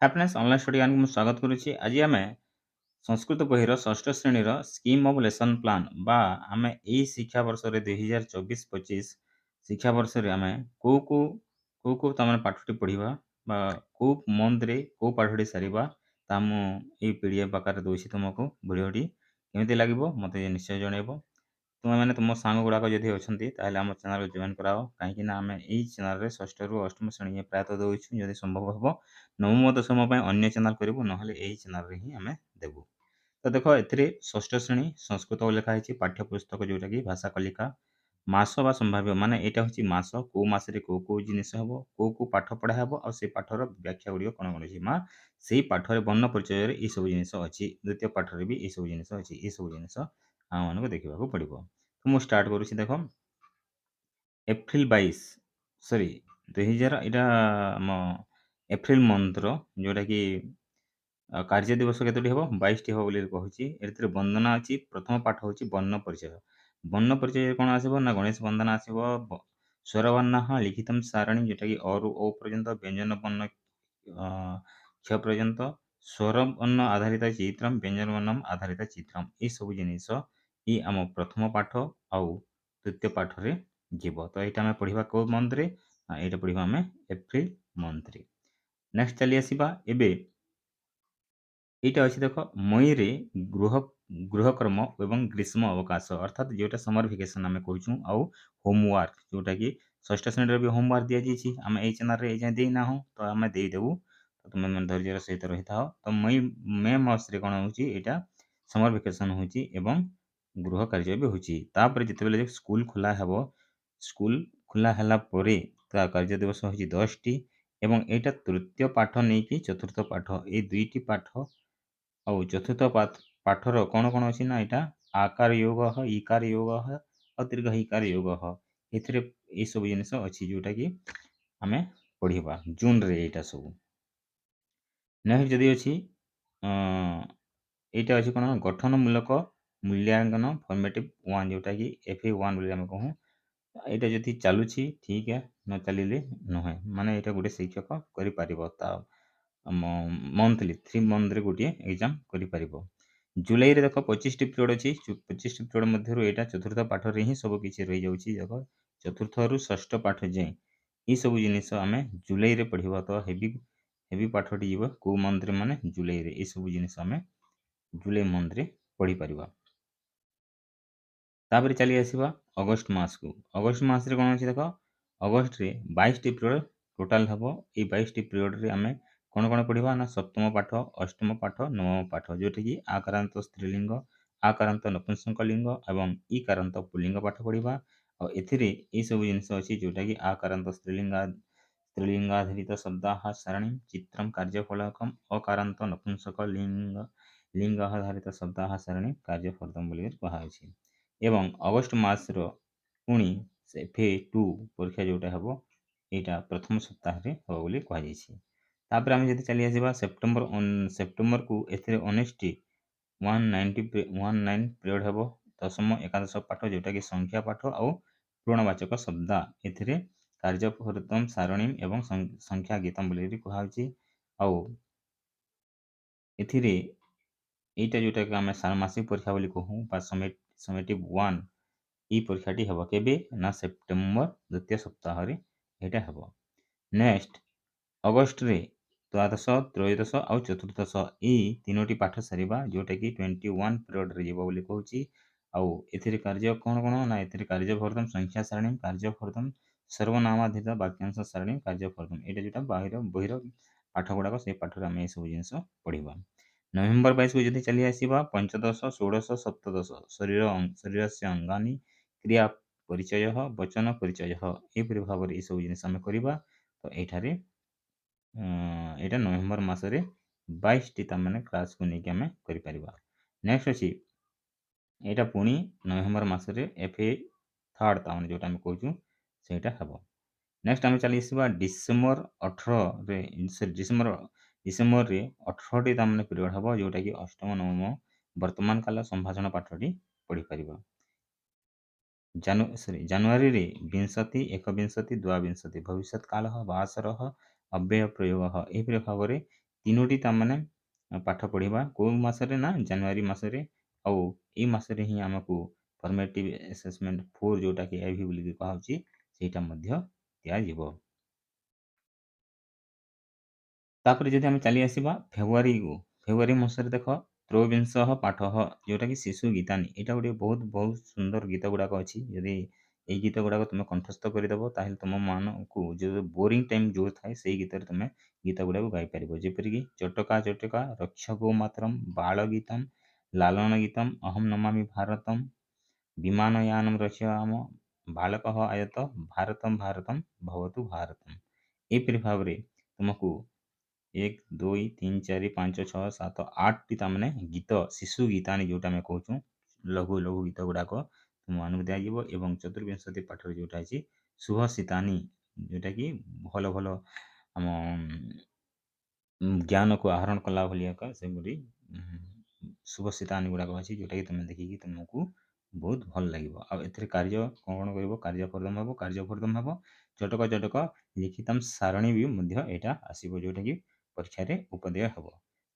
Happiness online study କୁ ମୁଁ ସ୍ୱାଗତ କରୁଛି। ଆଜି ଆମେ ସଂସ୍କୃତ ବହିର ଷଷ୍ଠ ଶ୍ରେଣୀର ସ୍କିମ୍ ଅଫ୍ ଲେସନ୍ ପ୍ଲାନ୍ ବା ଆମେ ଏଇ ଶିକ୍ଷାବର୍ଷରେ 2024-25 ଶିକ୍ଷାବର୍ଷରେ ଆମେ କୋଉ ତାମାନେ ପାଠଟି ପଢ଼ିବା ବା କୋଉ ମନ୍ଥରେ କୋଉ ପାଠଟି ସାରିବା ତା ମୁଁ ଏଇ PDF ଆକାରରେ ଦଉଛି ତୁମକୁ। ଭିଡ଼ିଓଟି କେମିତି ଲାଗିବ ମୋତେ ନିଶ୍ଚୟ ଜଣାଇବ। ତୁମେମାନେ ତୁମ ସାଙ୍ଗଗୁଡ଼ାକ ଯଦି ଅଛନ୍ତି ତାହେଲେ ଆମ ଚ୍ୟାନେଲକୁ ଜଏନ୍ କରାଅ, କାହିଁକିନା ଆମେ ଏଇ ଚ୍ୟାନେଲରେ ଷଷ୍ଠରୁ ଅଷ୍ଟମ ଶ୍ରେଣୀ ପ୍ରାୟତଃ ଦେଉଛୁ। ଯଦି ସମ୍ଭବ ହେବ ନବମ ଦଶମ ପାଇଁ ଅନ୍ୟ ଚ୍ୟାନେଲ କରିବୁ, ନହେଲେ ଏହି ଚ୍ୟାନେଲରେ ହିଁ ଆମେ ଦେବୁ। ତ ଦେଖ, ଏଥିରେ ଷଷ୍ଠ ଶ୍ରେଣୀ ସଂସ୍କୃତ ଲେଖା ହେଇଛି ପାଠ୍ୟପୁସ୍ତକ, ଯେଉଁଟାକି ଭାଷା କଲିକା। ମାସ ବା ସମ୍ଭାବ୍ୟ ମାନେ ଏଇଟା ହେଉଛି ମାସ, କୋଉ ମାସରେ କୋଉ ଜିନିଷ ହେବ, କୋଉ ପାଠ ପଢ଼ା ହେବ, ଆଉ ସେଇ ପାଠର ବ୍ୟାଖ୍ୟା ଗୁଡ଼ିକ କ'ଣ କ'ଣ ଅଛି। ସେଇ ପାଠରେ ବର୍ଣ୍ଣ ପରିଚୟରେ ଏଇସବୁ ଜିନିଷ ଅଛି। ଦ୍ୱିତୀୟ ପାଠରେ ବି ଏଇସବୁ ଜିନିଷ ଅଛି। ଏଇସବୁ ଜିନିଷ ଆମମାନଙ୍କୁ ଦେଖିବାକୁ ପଡ଼ିବ। ତ ମୁଁ ଷ୍ଟାର୍ଟ କରୁଛି। ଦେଖ, ଏପ୍ରିଲ 22 ସରି 2000 ଏଇଟା ଆମ ଏପ୍ରିଲ ମନ୍ଥର ଯେଉଁଟାକି କାର୍ଯ୍ୟ ଦିବସ କେତୋଟି ହେବ? 22ଟି ହେବ ବୋଲି କହୁଛି। ଏଥିରେ ବନ୍ଦନା ଅଛି। ପ୍ରଥମ ପାଠ ହେଉଛି ବର୍ଣ୍ଣ ପରିଚୟ। ବର୍ଣ୍ଣ ପରିଚୟରେ କ'ଣ ଆସିବ ନା ଗଣେଶ ବନ୍ଦନା ଆସିବ। ସ୍ୱରବର୍ଣ୍ଣାଃ ଲିଖିତମ୍ ସାରଣୀ, ଯେଉଁଟାକି ଅରୁ ଓ ପର୍ଯ୍ୟନ୍ତ, ବ୍ୟଞ୍ଜନ ବର୍ଣ୍ଣ କ୍ଷ ପର୍ଯ୍ୟନ୍ତ, ସ୍ୱରବର୍ଣ୍ଣ ଆଧାରିତ ଚିତ୍ରମ୍, ବ୍ୟଞ୍ଜନ ବର୍ଣ୍ଣମ୍ ଆଧାରିତ ଚିତ୍ରମ୍। ଏଇସବୁ ଜିନିଷ ଇ ଆମ ପ୍ରଥମ ପାଠ ଆଉ ଦ୍ୱିତୀୟ ପାଠରେ ଯିବ। ତ ଏଇଟା ଆମେ ପଢ଼ିବା କେଉଁ ମନ୍ଥରେ? ଏଇଟା ପଢ଼ିବା ଆମେ ଏପ୍ରିଲ ମନ୍ଥରେ। ନେକ୍ସଟ ଚାଲି ଆସିବା। ଏବେ এইটা ଅଛି ଦେଖ, ମଇରେ ଗୃହକର୍ମ ଏବଂ ଗ୍ରୀଷ୍ମ ଅବକାଶ, ଅର୍ଥାତ୍ ଯେଉଁଟା ସମର ଭେକେସନ୍ ଆମେ କହୁଛୁ, ଆଉ ହୋମୱାର୍କ, ଯେଉଁଟାକି ଷଷ୍ଠ ଶ୍ରେଣୀରେ ବି ହୋମୱାର୍କ ଦିଆଯାଇଛି। ଆମେ ଏଇ ଚ୍ୟାନେଲରେ ଏଇ ଯାଏଁ ଦେଇନାହୁଁ, ତ ଆମେ ଦେଇଦେବୁ। ତ ତୁମେମାନେ ଧୈର୍ଯ୍ୟର ସହିତ ରହିଥାଅ। ତ ମେ ମାସରେ କ'ଣ ହେଉଛି? ଏଇଟା ସମର ଭେକେସନ୍ ହେଉଛି ଏବଂ ଗୃହ କାର୍ଯ୍ୟ ବି ହେଉଛି। ତାପରେ ଯେତେବେଳେ ସ୍କୁଲ ଖୋଲା ହେବ, ସ୍କୁଲ ଖୋଲା ହେଲା ପରେ ତା କାର୍ଯ୍ୟ ଦିବସ ହେଉଛି 10ଟି ଏବଂ ଏଇଟା ତୃତୀୟ ପାଠ ନେଇକି ଚତୁର୍ଥ ପାଠ, ଏଇ ଦୁଇଟି ପାଠ ଆଉ ଚତୁର୍ଥ ପାଠର କ'ଣ କ'ଣ ଅଛି ନା ଏଇଟା ଆକାର ୟୋଗ, ଇକାର ୟୋଗ ଆଉ ଦୀର୍ଘ ଇକାର ୟୋଗ। ଏଥିରେ ଏଇସବୁ ଜିନିଷ ଅଛି ଯେଉଁଟାକି ଆମେ ପଢ଼ିବା ଜୁନରେ। ଏଇଟା ସବୁ ନେକ୍ସଟ ଯଦି ଅଛି ଏଇଟା ଅଛି କ'ଣ? ଗଠନମୂଳକ ମୂଲ୍ୟାଙ୍କନ ଫର୍ମେଟିଭ 1, ଯେଉଁଟାକି FA1 ବୋଲି ଆମେ କହୁ। ଏଇଟା ଯଦି ଚାଲୁଛି ଠିକ୍, ନ ଚାଲିଲେ ନୁହେଁ। ମାନେ ଏଇଟା ଗୋଟେ ଶିକ୍ଷକ କରିପାରିବ। ତା ମନ୍ଥଲି 3 ମନ୍ଥରେ ଗୋଟିଏ ଏକ୍ଜାମ୍ କରିପାରିବ। ଜୁଲାଇରେ ଦେଖ 25ଟି ପିରିୟଡ଼ ଅଛି। 25ଟି ପିରିୟଡ଼ ମଧ୍ୟରୁ ଏଇଟା ଚତୁର୍ଥ ପାଠରେ ହିଁ ସବୁ କିଛି ରହିଯାଉଛି। ଦେଖ, ଚତୁର୍ଥରୁ ଷଷ୍ଠ ପାଠ ଯାଏଁ ଏଇସବୁ ଜିନିଷ ଆମେ ଜୁଲାଇରେ ପଢ଼ିବା। ତ ହେଭି ପାଠଟି ଯିବ କେଉଁ ମନ୍ଥରେ? ମାନେ ଜୁଲାଇରେ। ଏଇସବୁ ଜିନିଷ ଆମେ ଜୁଲାଇ ମନ୍ଥରେ ପଢ଼ିପାରିବା। ତାପରେ ଚାଲି ଆସିବା ଅଗଷ୍ଟ ମାସକୁ। ଅଗଷ୍ଟ ମାସରେ କ'ଣ ଅଛି? ଦେଖ, ଅଗଷ୍ଟରେ 22ଟି ପିରିୟଡ଼ ଟୋଟାଲ ହେବ। ଏଇ 22ଟି ପିରିୟଡ଼ରେ ଆମେ କ'ଣ କ'ଣ ପଢ଼ିବା ନା ସପ୍ତମ ପାଠ, ଅଷ୍ଟମ ପାଠ, ନବମ ପାଠ, ଯେଉଁଟାକି ଆକାରାନ୍ତ ସ୍ତ୍ରୀଲିଙ୍ଗ, ଆକାରାନ୍ତ ନପୁଂସକଲିଙ୍ଗ ଏବଂ ଇକାରାନ୍ତ ପୁଲ୍ଲିଙ୍ଗ ପାଠ ପଢ଼ିବା। ଆଉ ଏଥିରେ ଏଇସବୁ ଜିନିଷ ଅଛି ଯେଉଁଟାକି ଆକାରାନ୍ତ ସ୍ତ୍ରୀଲିଙ୍ଗାଧାରିତ ଶବ୍ଦାଃ ସାରଣୀ, ଚିତ୍ରମ୍ କାର୍ଯ୍ୟଫଳକମ୍, ଅକାରାନ୍ତ ନପୁଂସକ ଲିଙ୍ଗ ଆଧାରିତ ଶବ୍ଦାଃ ସାରଣୀ, କାର୍ଯ୍ୟଫଳକମ୍ ବୋଲି କୁହାଯାଇଛି। ଏବଂ ଅଗଷ୍ଟ ମାସର ପୁଣି FA2 ପରୀକ୍ଷା ଯେଉଁଟା ହେବ, ଏଇଟା ପ୍ରଥମ ସପ୍ତାହରେ ହେବ ବୋଲି କୁହାଯାଇଛି। ତାପରେ ଆମେ ଯଦି ଚାଲି ଆସିବା ସେପ୍ଟେମ୍ବରକୁ, ଏଥିରେ 19ଟି 19 ପିରିୟଡ଼ ହେବ। ଦଶମ ଏକାଦଶ ପାଠ, ଯେଉଁଟାକି ସଂଖ୍ୟା ପାଠ ଆଉ ପୂର୍ଣବାଚକ ଶବ୍ଦ। ଏଥିରେ କାର୍ଯ୍ୟଫଳକମ୍ ସାରଣୀ ଏବଂ ସଂଖ୍ୟା ଗୀତମ୍ ବୋଲି କୁହାହେଉଛି। ଆଉ ଏଥିରେ ଏଇଟା ଯେଉଁଟାକି ଆମେ ଷାଣ୍ମାସିକ ପରୀକ୍ଷା ବୋଲି କହୁ ବା ସମିଟିଭ୍ 1, এই ପରୀକ୍ଷାଟି ହେବ କେବେ? ନା ସେପ୍ଟେମ୍ବର ଦ୍ୱିତୀୟ ସପ୍ତାହରେ ଏଇଟା ହେବ। ନେକ୍ସଟ ଅଗଷ୍ଟରେ ଦ୍ୱାଦଶ, ତ୍ରୟୋଦଶ ଆଉ ଚତୁର୍ଦ୍ଦଶ ଏଇ 3ଟି ପାଠ ସାରିବା, ଯେଉଁଟାକି 21 ପିରିୟଡ଼ରେ ଯିବ ବୋଲି କହୁଛି। ଆଉ ଏଥିରେ କାର୍ଯ୍ୟ କ'ଣ କ'ଣ ନା ଏଥିରେ କାର୍ଯ୍ୟଫଳକମ୍ ସଂଖ୍ୟା ସାରଣୀ, କାର୍ଯ୍ୟଫଳକମ୍ ସର୍ବନାମାଧୀତ ବାକ୍ୟାଂଶ ସାରଣୀ, କାର୍ଯ୍ୟଫଳକମ୍, ଏଇଟା ଯେଉଁଟା ବହିର ପାଠ ଗୁଡ଼ାକ, ସେଇ ପାଠରେ ଆମେ ଏସବୁ ଜିନିଷ ପଢ଼ିବା। ନଭେମ୍ବର 22କୁ ଯଦି ଚାଲି ଆସିବା, ପଞ୍ଚଦଶ, ଷୋଡ଼ଶ, ସପ୍ତଦଶ ଶରୀରସ୍ୟ ଅଙ୍ଗାନି, କ୍ରିୟା ପରିଚୟ, ବଚନ ପରିଚୟ, ଏହିପରି ଭାବରେ ଏସବୁ ଜିନିଷ ଆମେ କରିବା। ତ ଏଇଠାରେ ଏଇଟା ନଭେମ୍ବର ମାସରେ 22ଟି ତାମାନେ କ୍ଲାସ୍କୁ ନେଇକି ଆମେ କରିପାରିବା। ନେକ୍ସଟ ଅଛି ଏଇଟା ପୁଣି ନଭେମ୍ବର ମାସରେ FA3 ତାମାନେ ଯେଉଁଟା ଆମେ କହୁଛୁ ସେଇଟା ହେବ। ନେକ୍ସଟ ଆମେ ଚାଲି ଆସିବା ଡିସେମ୍ବର 18ରେ। ଡିସେମ୍ବରରେ 18ଟି ତାମାନେ ପିରିୟଡ଼ ହେବ, ଯେଉଁଟାକି ଅଷ୍ଟମ, ନବମ ବର୍ତ୍ତମାନ କାଳ ସମ୍ଭାଷଣ ପାଠଟି ପଢ଼ିପାରିବା। ଜାନୁଆରୀରେ 20, 21, 22 ଭବିଷ୍ୟତ କାଳ, ବାସର, ଅବ୍ୟୟ ପ୍ରୟୋଗ, ଏହିପରି ଭାବରେ ତିନୋଟି ତାମାନେ ପାଠ ପଢ଼ିବା କେଉଁ ମାସରେ ନା ଜାନୁଆରୀ ମାସରେ, ଆଉ ଏଇ ମାସରେ ହିଁ ଆମକୁ ଫର୍ମେଟିଭ୍ ଆସେସମେଣ୍ଟ 4 ଯେଉଁଟାକି ଆଇଭି ବୋଲିକି କୁହାହେଉଛି ସେଇଟା ମଧ୍ୟ ଦିଆଯିବ। ତାପରେ ଯଦି ଆମେ ଚାଲି ଆସିବା ଫେବୃଆରୀକୁ, ଫେବୃଆରୀ ମାସରେ ଦେଖ ତ୍ରୟୋବିଂଶଃ ପାଠଃ ଯେଉଁଟାକି ଶିଶୁ ଗୀତାନି, ଏଇଟା ଗୋଟେ ବହୁତ ସୁନ୍ଦର ଗୀତ ଗୁଡ଼ାକ ଅଛି। ଯଦି ଏଇ ଗୀତ ଗୁଡ଼ାକ ତୁମେ କଣ୍ଠସ୍ଥ କରିଦେବ ତାହେଲେ ତୁମମାନଙ୍କୁ ଯେଉଁ ବୋରିଂ ଟାଇମ୍ ଯେଉଁ ଥାଏ ସେଇ ଗୀତରେ ତୁମେ ଗୀତ ଗୁଡ଼ାକୁ ଗାଇପାରିବ। ଯେପରିକି ଚଟକା ଚଟକା ରକ୍ଷ ଗୋମାତରମ୍ ବାଳ ଗୀତମ୍ ଲାଲନ ଗୀତମ୍ ଅହମ୍ ନମାମି ଭାରତମ୍ ବିମାନୟାନମ୍ ରଚୟାମ ବାଳକଃ ଆୟତ ଭାରତମ୍ ଭାରତମ୍ ଭବତୁ ଭାରତମ୍। ଏହିପରି ଭାବରେ ତୁମକୁ 1 2 3 4 5 6 7 8ଟି ତାମାନେ ଗୀତ ଶିଶୁ ଗୀତାନି ଯେଉଁଟା ଆମେ କହୁଛୁ ଲଘୁ ଲଘୁ ଗୀତ ଗୁଡ଼ାକ ତୁମମାନଙ୍କୁ ଦିଆଯିବ। ଏବଂ ଚତୁର୍ବିଂଶତି ପାଠରେ ଯେଉଁଟା ଅଛି ଶୁଭଶୀତାନି, ଯେଉଁଟାକି ଭଲ ଭଲ ଆମ ଜ୍ଞାନକୁ ଆହରଣ କଲା ଭଳି ଏକ ସେଭଳି ଶୁଭଶୀତାନି ଗୁଡ଼ାକ ଅଛି ଯେଉଁଟାକି ତୁମେ ଦେଖିକି ତୁମକୁ ବହୁତ ଭଲ ଲାଗିବ। ଆଉ ଏଥିରେ କାର୍ଯ୍ୟ କ'ଣ କରିବ, କାର୍ଯ୍ୟକର୍ଦ୍ଦମ ହେବ, କାର୍ଯ୍ୟକର୍ଦ୍ଦମ ହେବ, ଚଟକ ଚଟକ ଲିଖିତମ୍ ସାରଣୀ ବି ମଧ୍ୟ ଏଇଟା ଆସିବ ଯେଉଁଟାକି ପରୀକ୍ଷାରେ ଉପଦେୟ ହେବ।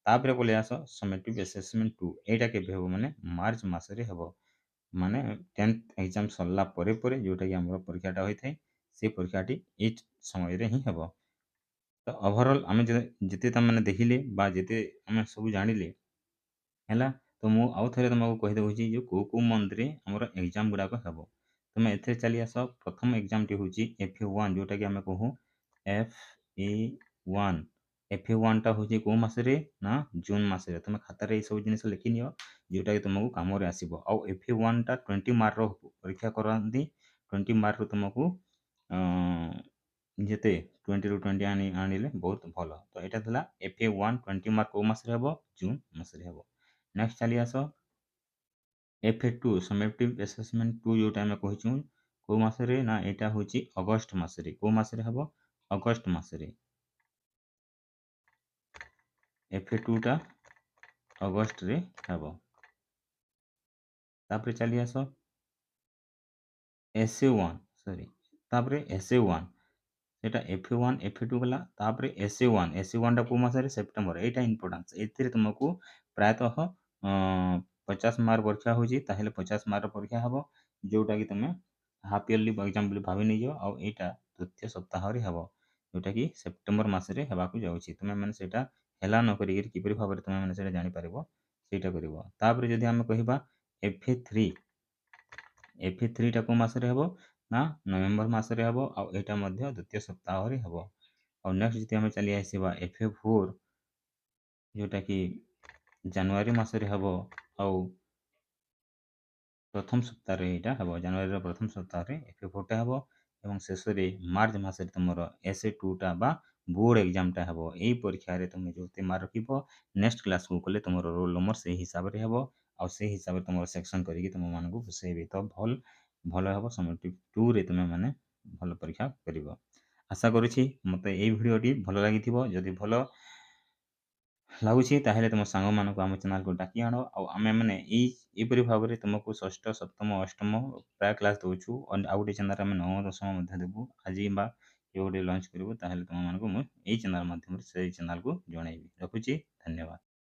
ତାପରେ ପଳେଇ ଆସ ସमेଟିଭ୍ ଆସେସମେଣ୍ଟ 2, ଏଇଟା କେବେ ହେବ ମାନେ ମାର୍ଚ୍ଚ ମାସରେ ହେବ। ମାନେ 10th ଏକ୍ଜାମ୍ ସରିଲା ପରେ ପରେ ଯେଉଁଟାକି ଆମର ପରୀକ୍ଷାଟା ହୋଇଥାଏ ସେ ପରୀକ୍ଷାଟି ଏଇ ସମୟରେ ହିଁ ହେବ। ତ ଓଭରଅଲ୍ ଆମେ ଯେତେ ତାମାନେ ଦେଖିଲେ ବା ଯେତେ ଆମେ ସବୁ ଜାଣିଲେ ହେଲା, ତ ମୁଁ ଆଉ ଥରେ ତୁମକୁ କହିଦେଉଛି ଯେ କେଉଁ ମନ୍ଥରେ ଆମର ଏକ୍ଜାମ୍ ଗୁଡ଼ାକ ହେବ। ତୁମେ ଏଥିରେ ଚାଲି ଆସ। ପ୍ରଥମ ଏକ୍ଜାମ୍ଟି ହେଉଛି FA1 ଯେଉଁଟାକି ଆମେ କହୁ FA1। FA1ଟା ହେଉଛି କେଉଁ ମାସରେ ନା ଜୁନ୍ ମାସରେ। ତୁମେ ଖାତାରେ ଏଇସବୁ ଜିନିଷ ଲେଖିନିଅ ଯେଉଁଟାକି ତୁମକୁ କାମରେ ଆସିବ। ଆଉ FA1ଟା 20 ମାର୍କର ପରୀକ୍ଷା କରାନ୍ତି। 20 ମାର୍କରୁ ତୁମକୁ ଯେତେ 20ରୁ 20 ଆଣିଲେ ବହୁତ ଭଲ। ତ ଏଇଟା ଥିଲା FA1 20 ମାର୍କ କେଉଁ ମାସରେ ହେବ, ଜୁନ୍ ମାସରେ ହେବ। ନେକ୍ସଟ ଚାଲି ଆସ FA2 ସमेଟିଭ୍ ଆସେସମେଣ୍ଟ 2 ଯେଉଁଟା ଆମେ କହିଛୁ କେଉଁ ମାସରେ ନା ଏଇଟା ହେଉଛି ଅଗଷ୍ଟ ମାସରେ। କେଉଁ ମାସରେ ହେବ, ଅଗଷ୍ଟ ମାସରେ। FA2ଟା ଅଗଷ୍ଟରେ ହେବ। ତାପରେ ଚାଲି ଆସ ତାପରେ SA1 ସେଟା FA1 FA2 ଗଲା। ତାପରେ SA1ଟା କେଉଁ ମାସରେ, ସେପ୍ଟେମ୍ବର। ଏଇଟା ଇମ୍ପୋର୍ଟାନ୍ସ। ଏଥିରେ ତୁମକୁ ପ୍ରାୟତଃ 50 ମାର୍କ ପରୀକ୍ଷା ହେଉଛି, ତାହେଲେ 50 ମାର୍କ ପରୀକ୍ଷା ହେବ ଯେଉଁଟାକି ତୁମେ ହାଫ୍ ଇୟରଲି ଏକ୍ଜାମ୍ ବୋଲି ଭାବି ନେଇଯାଅ। ଆଉ ଏଇଟା ତୃତୀୟ ସପ୍ତାହରେ ହେବ ଯେଉଁଟାକି ସେପ୍ଟେମ୍ବର ମାସରେ ହେବାକୁ ଯାଉଛି। ତୁମେମାନେ ସେଇଟା ହେଲା ନ କରିକିରି କିପରି ଭାବରେ ତୁମେମାନେ ସେଇଟା ଜାଣିପାରିବ ସେଇଟା କରିବ। ତାପରେ ଯଦି ଆମେ କହିବା FA3ଟା କେଉଁ ମାସରେ ହେବ ନା ନଭେମ୍ବର ମାସରେ ହେବ। ଆଉ ଏଇଟା ମଧ୍ୟ ଦ୍ୱିତୀୟ ସପ୍ତାହରେ ହେବ। ଆଉ ନେକ୍ସଟ ଯଦି ଆମେ ଚାଲି ଆସିବା FA4 ଯେଉଁଟାକି ଜାନୁଆରୀ ମାସରେ ହେବ। ଆଉ ପ୍ରଥମ ସପ୍ତାହରେ ଏଇଟା ହେବ, ଜାନୁଆରୀର ପ୍ରଥମ ସପ୍ତାହରେ FA4ଟା ହେବ। ଏବଂ ଶେଷରେ ମାର୍ଚ୍ଚ ମାସରେ ତୁମର SA2ଟା ବା ବୋର୍ଡ଼ ଏକ୍ଜାମ୍ଟା ହେବ। ଏଇ ପରୀକ୍ଷାରେ ତୁମେ ଯେତେ ମାର୍କ ରଖିବ ନେକ୍ସଟ କ୍ଲାସ୍କୁ ଗଲେ ତୁମର ରୋଲ୍ ନମ୍ବର ସେଇ ହିସାବରେ ହେବ। ଆଉ ସେଇ ହିସାବରେ ତୁମର ସେକ୍ସନ୍ କରିକି ତୁମମାନଙ୍କୁ ବସେଇବେ। ତ ଭଲ ହେବ। ସमेଟିଭ୍ 2ରେ ତୁମେମାନେ ଭଲ ପରୀକ୍ଷା କରିବ। ଆଶା କରୁଛି ମୋତେ ଏଇ ଭିଡ଼ିଓଟି ଭଲ ଲାଗିଥିବ। ଯଦି ଭଲ ଲାଗୁଛି ତାହେଲେ ତୁମ ସାଙ୍ଗମାନଙ୍କୁ ଆମ ଚ୍ୟାନେଲକୁ ଡାକି ଆଣ। ଆଉ ଆମେମାନେ ଏହିପରି ଭାବରେ ତୁମକୁ ଷଷ୍ଠ ସପ୍ତମ ଅଷ୍ଟମ ପ୍ରାୟ କ୍ଲାସ୍ ଦେଉଛୁ। ଆଉ ଗୋଟେ ଚ୍ୟାନେଲରେ ଆମେ ନବମ ଦଶମ ମଧ୍ୟ ଦେବୁ। ଆଜି ବା କେଉଁ ଗୋଟେ ଲଞ୍ଚ କରିବୁ ତାହେଲେ ତୁମମାନଙ୍କୁ ମୁଁ ଏଇ ଚ୍ୟାନେଲ ମାଧ୍ୟମରେ ସେଇ ଚ୍ୟାନେଲକୁ ଜଣାଇବି। ରଖୁଛି, ଧନ୍ୟବାଦ।